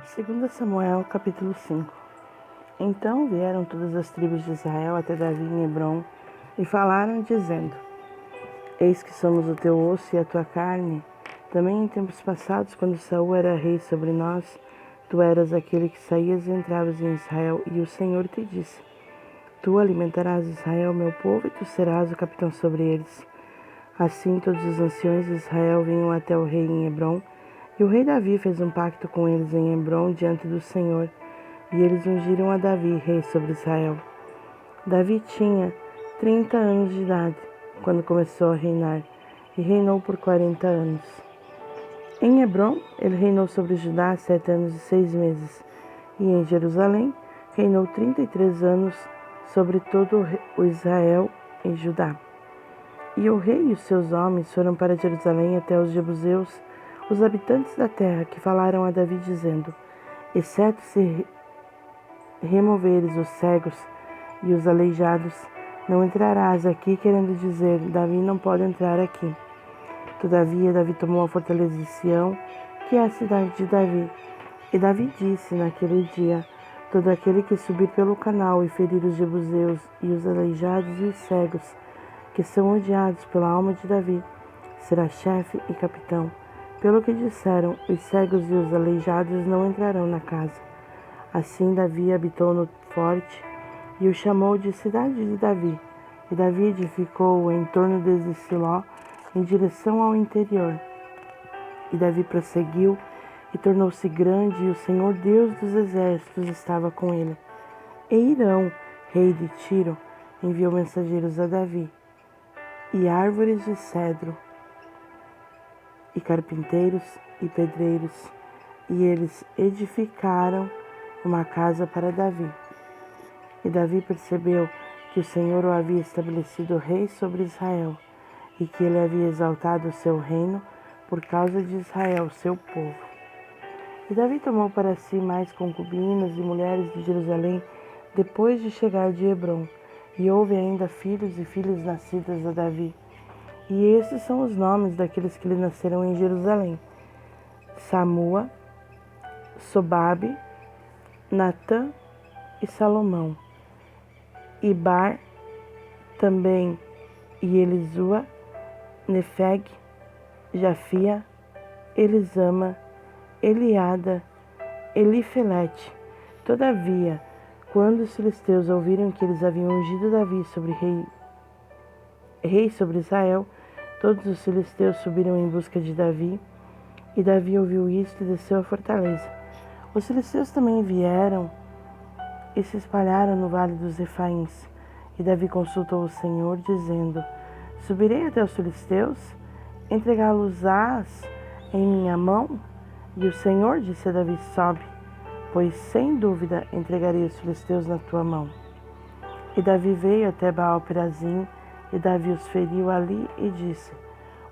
2 Samuel, capítulo 5. Então vieram todas as tribos de Israel até Davi em Hebrom e falaram, dizendo: Eis que somos o teu osso e a tua carne. Também em tempos passados, quando Saul era rei sobre nós, tu eras aquele que saías e entravas em Israel, e o Senhor te disse: Tu alimentarás Israel, meu povo, e tu serás o capitão sobre eles. Assim todos os anciões de Israel vinham até o rei em Hebrom, e o rei Davi fez um pacto com eles em Hebrom diante do Senhor, e eles ungiram a Davi rei sobre Israel. Davi tinha 30 anos de idade quando começou a reinar, e reinou por 40 anos. Em Hebrom, ele reinou sobre Judá 7 anos e 6 meses, e em Jerusalém reinou 33 anos sobre todo o Israel e Judá. E o rei e os seus homens foram para Jerusalém até os jebuseus, os habitantes da terra, que falaram a Davi, dizendo: Exceto se removeres os cegos e os aleijados, não entrarás aqui, querendo dizer: Davi não pode entrar aqui. Todavia, Davi tomou a fortaleza de Sião, que é a cidade de Davi. E Davi disse naquele dia: Todo aquele que subir pelo canal e ferir os jebuseus e os aleijados e os cegos, que são odiados pela alma de Davi, será chefe e capitão. Pelo que disseram, os cegos e os aleijados não entrarão na casa. Assim Davi habitou no forte e o chamou de cidade de Davi. E Davi edificou-o em torno de Siló, em direção ao interior. E Davi prosseguiu e tornou-se grande, e o Senhor Deus dos exércitos estava com ele. E Hirão, rei de Tiro, enviou mensageiros a Davi, e árvores de cedro, e carpinteiros e pedreiros, e eles edificaram uma casa para Davi. E Davi percebeu que o Senhor o havia estabelecido rei sobre Israel, e que ele havia exaltado o seu reino por causa de Israel, seu povo. E Davi tomou para si mais concubinas e mulheres de Jerusalém depois de chegar de Hebrom, e houve ainda filhos e filhas nascidas a Davi. E estes são os nomes daqueles que lhe nasceram em Jerusalém: Samua, Sobabe, Natã e Salomão. Ibar, também, e Elisua, Nefeg, Jafia, Elisama, Eliada, Elifelete. Todavia, quando os filisteus ouviram que eles haviam ungido Davi sobre rei sobre Israel, todos os filisteus subiram em busca de Davi, e Davi ouviu isto e desceu à fortaleza. Os filisteus também vieram e se espalharam no vale dos Refaíns. E Davi consultou o Senhor, dizendo: Subirei até os filisteus, entregá-los-ás em minha mão? E o Senhor disse a Davi: Sobe, pois sem dúvida entregarei os filisteus na tua mão. E Davi veio até Baal-Perazim, e Davi os feriu ali e disse: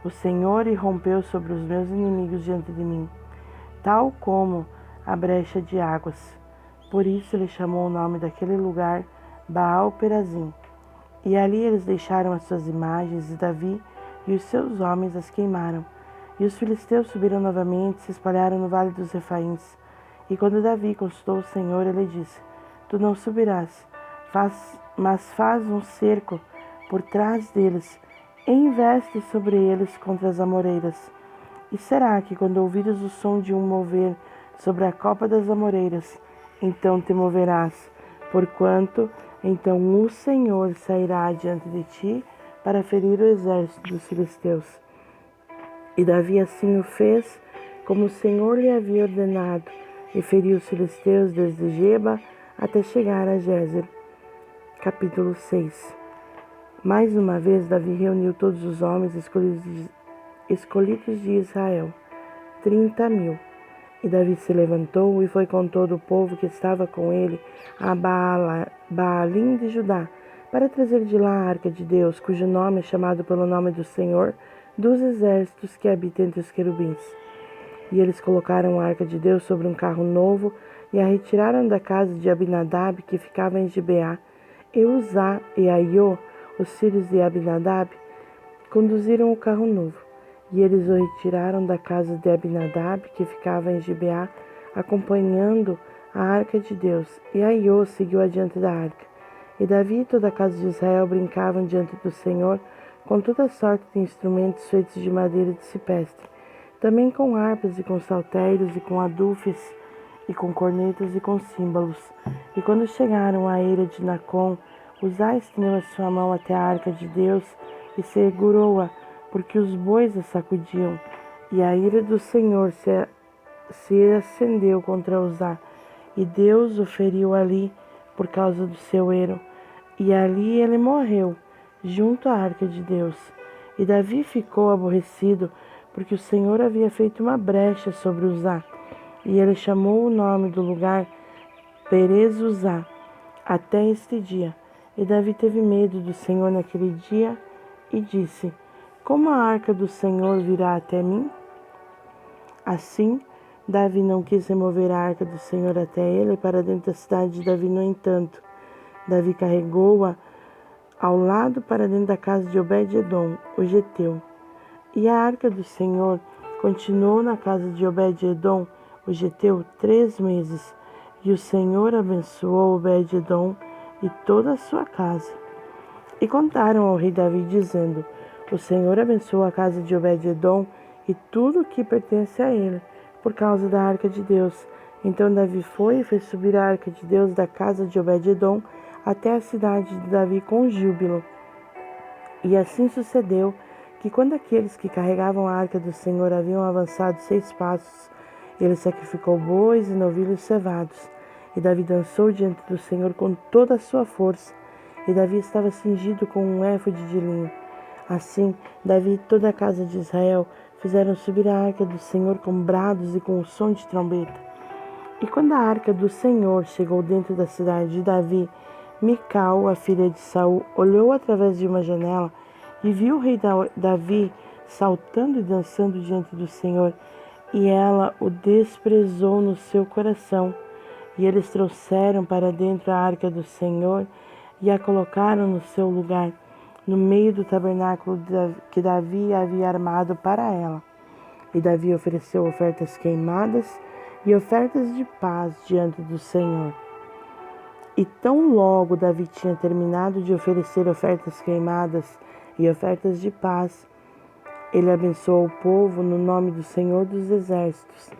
O Senhor irrompeu sobre os meus inimigos diante de mim, tal como a brecha de águas. Por isso ele chamou o nome daquele lugar Baal-Perazim. E ali eles deixaram as suas imagens, e Davi e os seus homens as queimaram. E os filisteus subiram novamente e se espalharam no vale dos Refaíns. E quando Davi consultou o Senhor, ele disse: Tu não subirás, mas faz um cerco por trás deles, e investe sobre eles contra as amoreiras. E será que quando ouvires o som de um mover sobre a copa das amoreiras, então te moverás, porquanto então o Senhor sairá diante de ti para ferir o exército dos filisteus. E Davi assim o fez, como o Senhor lhe havia ordenado, e feriu os filisteus desde Geba até chegar a Gézer. Capítulo 6. Mais uma vez Davi reuniu todos os homens escolhidos de Israel, 30.000. E Davi se levantou e foi com todo o povo que estava com ele a Baalim de Judá, para trazer de lá a arca de Deus, cujo nome é chamado pelo nome do Senhor dos exércitos, que habita entre os querubins. E eles colocaram a arca de Deus sobre um carro novo e a retiraram da casa de Abinadab, que ficava em Gibeá. E Uzá e Aiô, os filhos de Abinadab, conduziram o carro novo. E eles o retiraram da casa de Abinadab, que ficava em Gibeá, acompanhando a arca de Deus. E Aiô seguiu adiante da arca. E Davi e toda a casa de Israel brincavam diante do Senhor com toda sorte de instrumentos feitos de madeira de cipreste, também com harpas e com saltérios e com adufes e com cornetas e com símbolos. E quando chegaram à eira de Nacon, Uzá estendeu a sua mão até a arca de Deus e segurou-a, porque os bois a sacudiam. E a ira do Senhor se acendeu contra Uzá, e Deus o feriu ali por causa do seu erro. E ali ele morreu, junto à arca de Deus. E Davi ficou aborrecido, porque o Senhor havia feito uma brecha sobre Uzá. E ele chamou o nome do lugar Perez Uzá, até este dia. E Davi teve medo do Senhor naquele dia e disse: como a arca do Senhor virá até mim? Assim, Davi não quis remover a arca do Senhor até ele para dentro da cidade de Davi. No entanto, Davi carregou-a ao lado para dentro da casa de Obed-edom, o geteu. E a arca do Senhor continuou na casa de Obed-edom, o geteu, 3 meses. E o Senhor abençoou Obed-edom e toda a sua casa. E contaram ao rei Davi, dizendo: o Senhor abençoou a casa de Obed-edom e tudo o que pertence a ele, por causa da arca de Deus. Então Davi foi e fez subir a arca de Deus da casa de Obed-edom até a cidade de Davi com júbilo. E assim sucedeu que quando aqueles que carregavam a arca do Senhor haviam avançado 6 passos, ele sacrificou bois e novilhos cevados. E Davi dançou diante do Senhor com toda a sua força. E Davi estava cingido com um éfode de linho. Assim, Davi e toda a casa de Israel fizeram subir a arca do Senhor com brados e com o som de trombeta. E quando a arca do Senhor chegou dentro da cidade de Davi, Mical, a filha de Saul, olhou através de uma janela e viu o rei Davi saltando e dançando diante do Senhor. E ela o desprezou no seu coração. E eles trouxeram para dentro a arca do Senhor e a colocaram no seu lugar, no meio do tabernáculo que Davi havia armado para ela. E Davi ofereceu ofertas queimadas e ofertas de paz diante do Senhor. E tão logo Davi tinha terminado de oferecer ofertas queimadas e ofertas de paz, ele abençoou o povo no nome do Senhor dos Exércitos.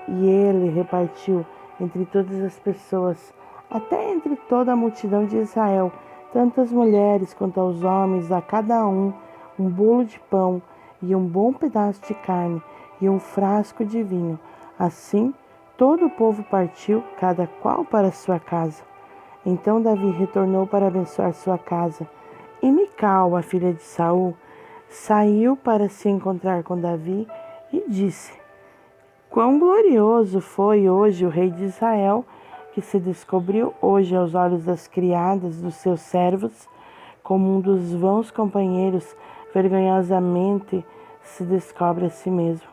E ele repartiu entre todas as pessoas, até entre toda a multidão de Israel, tanto as mulheres quanto aos homens, a cada um bolo de pão e um bom pedaço de carne e um frasco de vinho. Assim, todo o povo partiu, cada qual para sua casa. Então Davi retornou para abençoar sua casa. E Mical, a filha de Saul, saiu para se encontrar com Davi e disse: quão glorioso foi hoje o rei de Israel, que se descobriu hoje aos olhos das criadas dos seus servos, como um dos vãos companheiros vergonhosamente se descobre a si mesmo.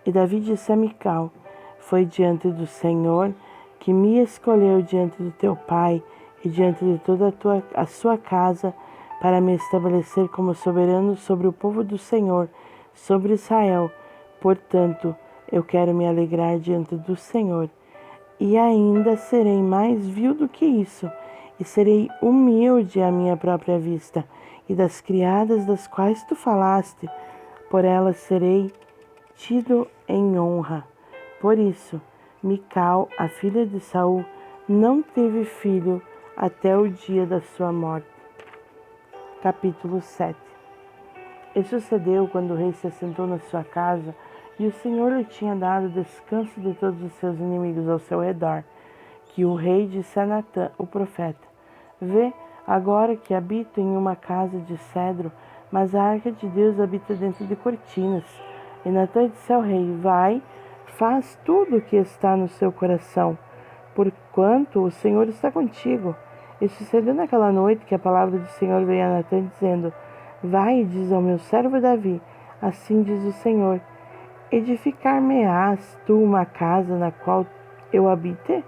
E Davi disse a Mical: foi diante do Senhor que me escolheu diante do teu pai e diante de toda a sua casa, para me estabelecer como soberano sobre o povo do Senhor, sobre Israel. Portanto, eu quero me alegrar diante do Senhor. E ainda serei mais vil do que isso, e serei humilde à minha própria vista, e das criadas das quais tu falaste, por elas serei tido em honra. Por isso, Mical, a filha de Saul, não teve filho até o dia da sua morte. Capítulo 7. E sucedeu quando o rei se assentou na sua casa, e o Senhor lhe tinha dado descanso de todos os seus inimigos ao seu redor, que o rei disse a Natã, o profeta: vê, agora que habito em uma casa de cedro, mas a arca de Deus habita dentro de cortinas. E Natã disse ao rei: vai, faz tudo o que está no seu coração, porquanto o Senhor está contigo. E sucedeu naquela noite que a palavra do Senhor veio a Natã, dizendo: vai e diz ao meu servo Davi: assim diz o Senhor, edificar-me-ás tu uma casa na qual eu habite?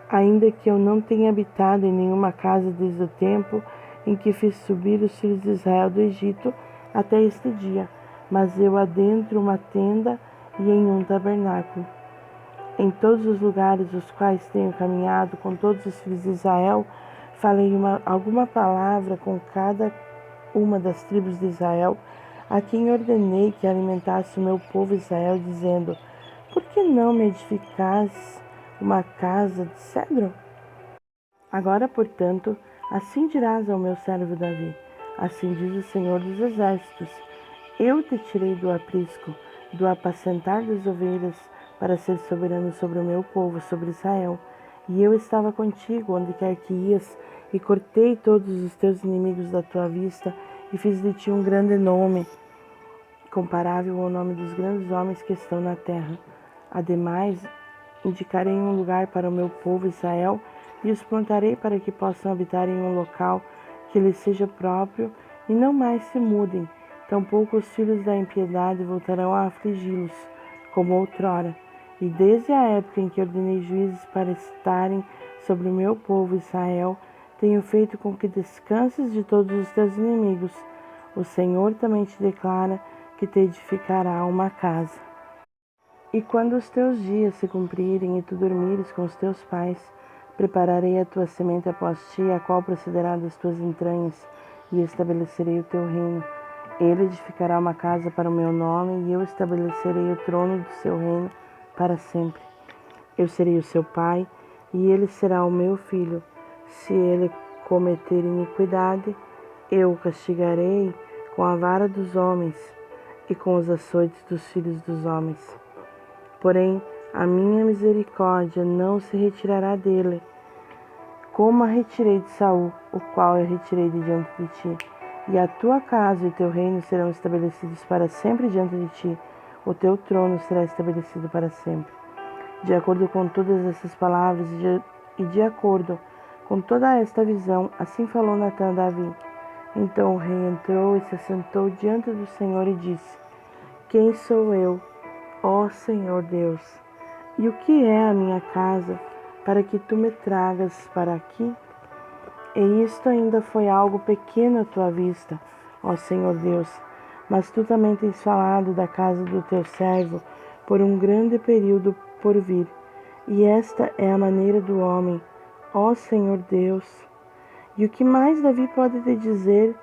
Ainda que eu não tenha habitado em nenhuma casa desde o tempo em que fiz subir os filhos de Israel do Egito até este dia, mas eu adentro uma tenda e em um tabernáculo. Em todos os lugares os quais tenho caminhado com todos os filhos de Israel, falei alguma palavra com cada uma das tribos de Israel, a quem ordenei que alimentasse o meu povo Israel, dizendo: por que não me edificais uma casa de cedro? Agora, portanto, assim dirás ao meu servo Davi: assim diz o Senhor dos Exércitos: eu te tirei do aprisco, do apacentar das ovelhas, para ser soberano sobre o meu povo, sobre Israel. E eu estava contigo onde quer que ias, e cortei todos os teus inimigos da tua vista, e fiz de ti um grande nome, comparável ao nome dos grandes homens que estão na terra. Ademais, indicarei um lugar para o meu povo Israel, e os plantarei para que possam habitar em um local que lhes seja próprio, e não mais se mudem. Tampouco os filhos da impiedade voltarão a afligi-los, como outrora. E desde a época em que ordenei juízes para estarem sobre o meu povo Israel, tenho feito com que descanses de todos os teus inimigos. O Senhor também te declara que te edificará uma casa. E quando os teus dias se cumprirem e tu dormires com os teus pais, prepararei a tua semente após ti, a qual procederá das tuas entranhas, e estabelecerei o teu reino. Ele edificará uma casa para o meu nome, e eu estabelecerei o trono do seu reino para sempre. Eu serei o seu pai, e ele será o meu filho. Se ele cometer iniquidade, eu o castigarei com a vara dos homens e com os açoites dos filhos dos homens. Porém, a minha misericórdia não se retirará dele, como a retirei de Saul, o qual eu retirei de diante de ti. E a tua casa e o teu reino serão estabelecidos para sempre diante de ti. O teu trono será estabelecido para sempre. De acordo com todas essas palavras e de acordo com toda esta visão, assim falou Natã a Davi. Então o rei entrou e se assentou diante do Senhor e disse: quem sou eu, ó Senhor Deus? E o que é a minha casa, para que tu me tragas para aqui? E isto ainda foi algo pequeno à tua vista, ó Senhor Deus, mas tu também tens falado da casa do teu servo por um grande período por vir. E esta é a maneira do homem, ó Senhor Deus. E o que mais Davi pode te dizer?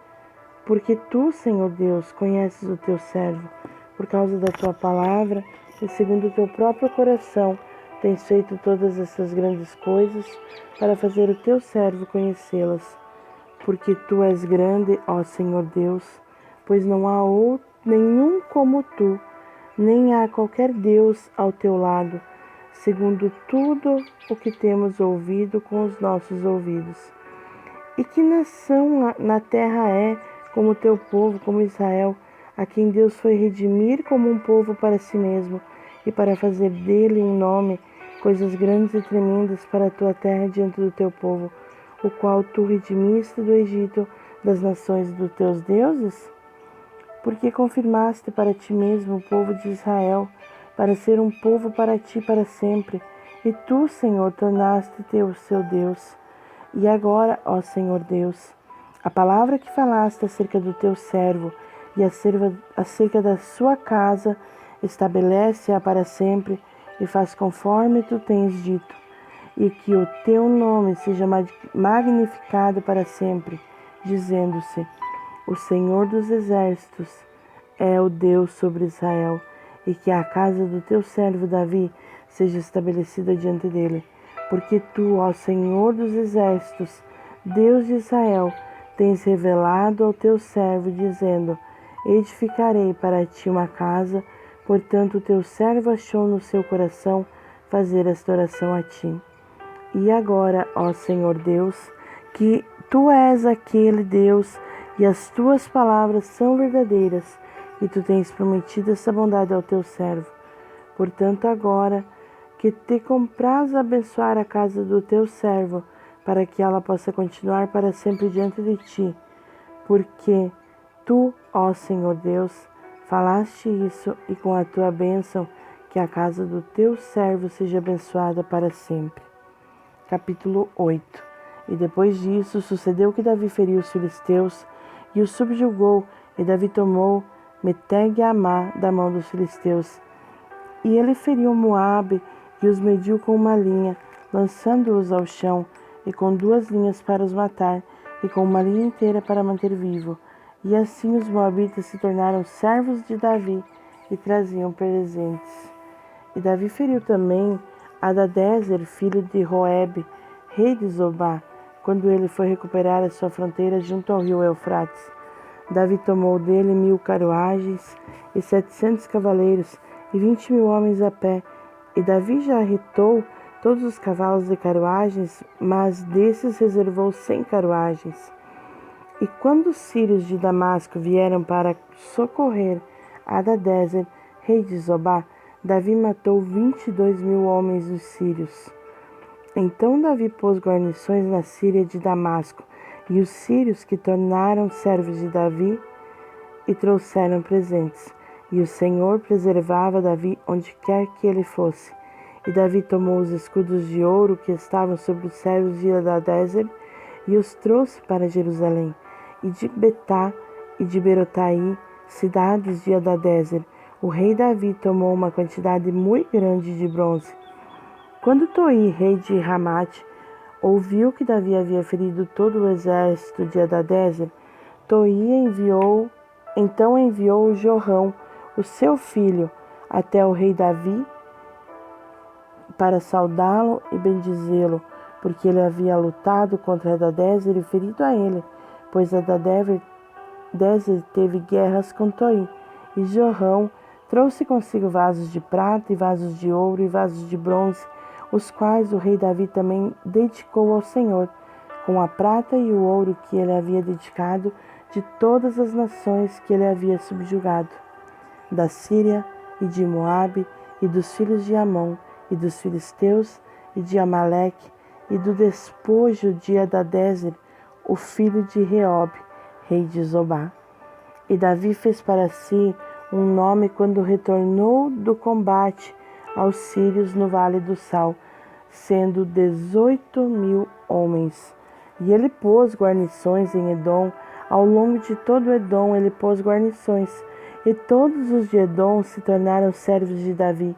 Porque tu, Senhor Deus, conheces o teu servo, por causa da tua palavra, e segundo o teu próprio coração, tens feito todas essas grandes coisas para fazer o teu servo conhecê-las. Porque tu és grande, ó Senhor Deus, pois não há nenhum como tu, nem há qualquer Deus ao teu lado, segundo tudo o que temos ouvido com os nossos ouvidos. E que nação na terra é como o teu povo, como Israel, a quem Deus foi redimir como um povo para si mesmo, e para fazer dele um nome, coisas grandes e tremendas para a tua terra diante do teu povo, o qual tu redimiste do Egito, das nações dos teus deuses? Porque confirmaste para ti mesmo o povo de Israel, para ser um povo para ti para sempre, e tu, Senhor, tornaste-te o seu Deus. E agora, ó Senhor Deus, a palavra que falaste acerca do teu servo e acerca da sua casa, estabelece-a para sempre e faz conforme tu tens dito, e que o teu nome seja magnificado para sempre, dizendo-se: o Senhor dos Exércitos é o Deus sobre Israel, e que a casa do teu servo Davi seja estabelecida diante dele. Porque tu, ó Senhor dos Exércitos, Deus de Israel, tens revelado ao teu servo, dizendo: edificarei para ti uma casa. Portanto, o teu servo achou no seu coração fazer esta oração a ti. E agora, ó Senhor Deus, que tu és aquele Deus e as tuas palavras são verdadeiras, e tu tens prometido essa bondade ao teu servo. Portanto, agora que te compraz abençoar a casa do teu servo, para que ela possa continuar para sempre diante de ti, porque tu, ó Senhor Deus, falaste isso, e com a tua bênção, que a casa do teu servo seja abençoada para sempre. Capítulo 8. E depois disso, sucedeu que Davi feriu os filisteus e os subjugou, e Davi tomou Meteg e Amá da mão dos filisteus. E ele feriu Moabe e os mediu com uma linha, lançando-os ao chão, e com 2 linhas para os matar, e com uma linha inteira para manter vivo. E assim os moabitas se tornaram servos de Davi e traziam presentes. E Davi feriu também Hadadezer, filho de Roebe, rei de Zobá, quando ele foi recuperar a sua fronteira junto ao rio Eufrates. Davi tomou dele 1000 carruagens e 700 cavaleiros e 20.000 homens a pé. E Davi já irritou todos os cavalos e carruagens, mas desses reservou 100 carruagens. E quando os sírios de Damasco vieram para socorrer Hadadezer, rei de Zobá, Davi matou 22.000 homens dos sírios. Então Davi pôs guarnições na Síria de Damasco, e os sírios que tornaram servos de Davi e trouxeram presentes. E o Senhor preservava Davi onde quer que ele fosse. E Davi tomou os escudos de ouro que estavam sobre os servos de Hadadezer e os trouxe para Jerusalém. E de Betá e de Berotai, cidades de Hadadezer, o rei Davi tomou uma quantidade muito grande de bronze. Quando Toi, rei de Ramate, ouviu que Davi havia ferido todo o exército de Hadadezer, Toi então enviou Jorão, o seu filho, até o rei Davi para saudá-lo e bendizê-lo, porque ele havia lutado contra Hadadezer e ferido a ele, pois Hadadezer teve guerras com Toi. E Jorão trouxe consigo vasos de prata e vasos de ouro e vasos de bronze, os quais o rei Davi também dedicou ao Senhor, com a prata e o ouro que ele havia dedicado de todas as nações que ele havia subjugado, da Síria e de Moabe, e dos filhos de Amon, e dos filisteus, e de Amaleque, e do despojo de Hadadezer, o filho de Reob, rei de Zobá. E Davi fez para si um nome quando retornou do combate aos sírios no Vale do Sal, sendo 18.000 homens. E ele pôs guarnições em Edom, ao longo de todo Edom ele pôs guarnições, e todos os de Edom se tornaram servos de Davi.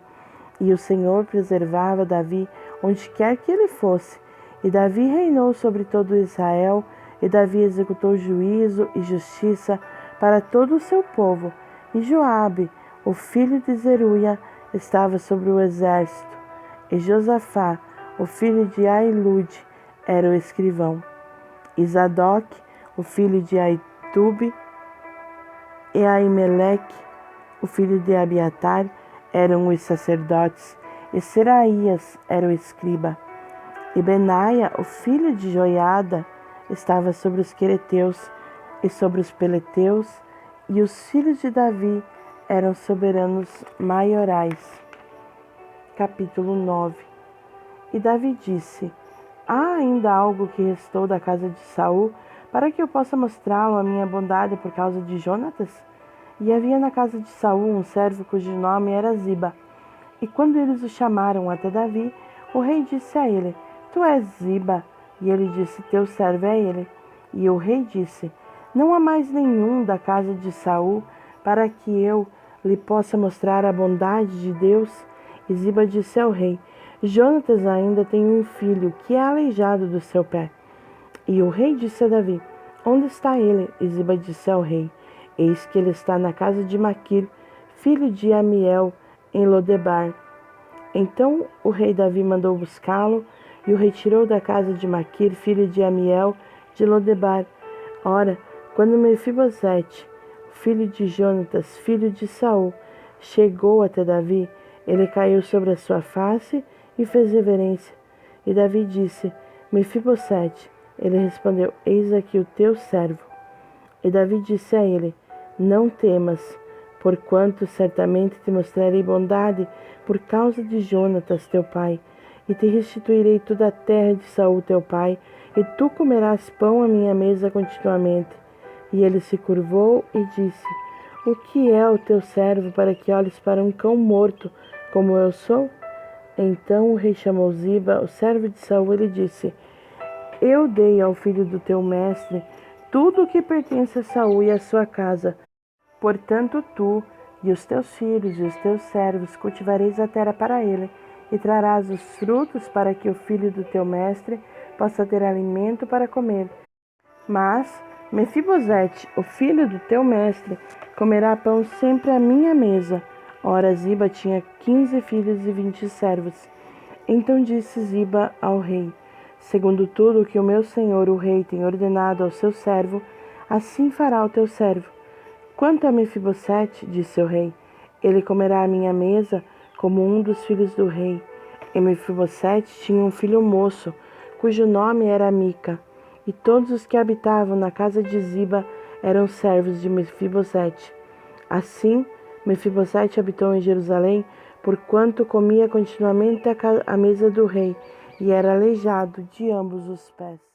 E o Senhor preservava Davi onde quer que ele fosse. E Davi reinou sobre todo Israel, e Davi executou juízo e justiça para todo o seu povo. E Joabe, o filho de Zeruia, estava sobre o exército, e Josafá, o filho de Ahilude, era o escrivão. E Zadok, o filho de Aitube, e Aimeleque, o filho de Abiatar, eram os sacerdotes, e Seraías era o escriba. E Benaia, o filho de Joiada, estava sobre os quereteus e sobre os peleteus, e os filhos de Davi eram soberanos maiorais. Capítulo 9. E Davi disse: há ainda algo que restou da casa de Saul, para que eu possa mostrá-lo a minha bondade por causa de Jonatas? E havia na casa de Saul um servo cujo nome era Ziba. E quando eles o chamaram até Davi, o rei disse a ele: tu és Ziba? E ele disse: teu servo é ele. E o rei disse: não há mais nenhum da casa de Saul, para que eu lhe possa mostrar a bondade de Deus? E Ziba disse ao rei: Jonatas ainda tem um filho que é aleijado do seu pé. E o rei disse a Davi: onde está ele? E Ziba disse ao rei: eis que ele está na casa de Maquir, filho de Amiel, em Lodebar. Então o rei Davi mandou buscá-lo e o retirou da casa de Maquir, filho de Amiel, de Lodebar. Ora, quando Mefibosete, filho de Jonatas, filho de Saul, chegou até Davi, ele caiu sobre a sua face e fez reverência. E Davi disse: Mefibosete. Ele respondeu: eis aqui o teu servo. E Davi disse a ele: não temas, porquanto certamente te mostrarei bondade por causa de Jonatas teu pai, e te restituirei toda a terra de Saul teu pai, e tu comerás pão à minha mesa continuamente. E ele se curvou e disse: o que é o teu servo para que olhes para um cão morto como eu sou? Então o rei chamou Ziba, o servo de Saul, e lhe disse: eu dei ao filho do teu mestre tudo o que pertence a Saul e a sua casa. Portanto, tu e os teus filhos e os teus servos cultivareis a terra para ele, e trarás os frutos para que o filho do teu mestre possa ter alimento para comer. Mas Mefibosete, o filho do teu mestre, comerá pão sempre à minha mesa. Ora, Ziba tinha 15 filhos e 20 servos. Então disse Ziba ao rei: segundo tudo o que o meu senhor, o rei, tem ordenado ao seu servo, assim fará o teu servo. Quanto a Mefibosete, disse o rei, ele comerá à minha mesa como um dos filhos do rei. E Mefibosete tinha um filho moço, cujo nome era Mica. E todos os que habitavam na casa de Ziba eram servos de Mefibosete. Assim, Mefibosete habitou em Jerusalém, porquanto comia continuamente à mesa do rei, e era aleijado de ambos os pés.